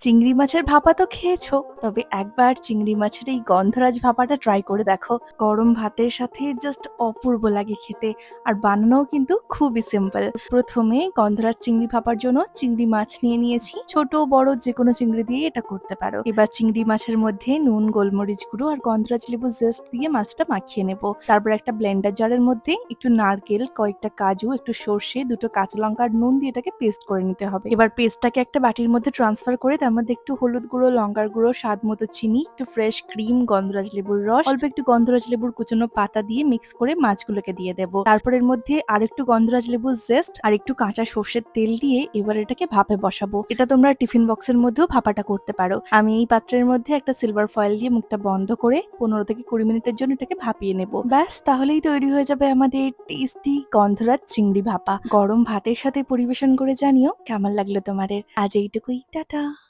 চিংড়ি মাছের ভাপা তো খেয়েছো, তবে একবার চিংড়ি মাছের এই গন্ধরাজ ভাপাটা ট্রাই করে দেখো। গরম ভাতের সাথে জাস্ট অপূর্ব লাগে খেতে। আর বানানোও কিন্তু খুবই সিম্পল। প্রথমে গন্ধরাজ চিংড়ি ভাপার জন্য চিংড়ি মাছ নিয়ে নিয়েছি, ছোট বড় যে কোনো চিংড়ি দিয়ে এটা করতে পারো। এবার চিংড়ি মাছের মধ্যে নুন, গোলমরিচ গুঁড়ো আর গন্ধরাজ লেবু জেস্ট দিয়ে মাছটা মাখিয়ে নেব। তারপর একটা ব্লেন্ডার জারের মধ্যে একটু নারকেল, কয়েকটা কাজু, একটু সর্ষে, দুটো কাঁচা লঙ্কা আর নুন দিয়ে এটাকে পেস্ট করে নিতে হবে। এবার পেস্টটাকে একটা বাটির মধ্যে ট্রান্সফার করে তার মধ্যে একটু হলুদ গুঁড়ো, লঙ্কার গুঁড়ো, স্বাদ মতো চিনি, একটু ফ্রেশ ক্রিম, গন্ধরাজ লেবুর রস, অল্প একটু গন্ধরাজ লেবুর কুচানো পাতা দিয়ে মিক্স করে মাছগুলোকে দিয়ে দেবো। তারপর এর মধ্যে আর একটু গন্ধরাজ লেবু জেস্ট আর একটু কাঁচা সর্ষের তেল দিয়ে এবার এটাকে ভাপে বসাবো। এটা তোমরা টিফিন বক্সের মধ্যেও ভাপাটা করতে পারো। আমি এই পাত্রের মধ্যে একটা সিলভার ফয়েল দিয়ে মুখটা বন্ধ করে 15 থেকে 20 মিনিটের জন্য এটাকে ভাপিয়ে নেব। ব্যাস, তাহলেই তৈরি হয়ে যাবে আমাদের টেস্টি গন্ধরাজ চিংড়ি ভাপা। গরম ভাতের সাথে পরিবেশন করে জানিও কেমন লাগলো তোমাদের। আজ এইটুকুই, টাটা।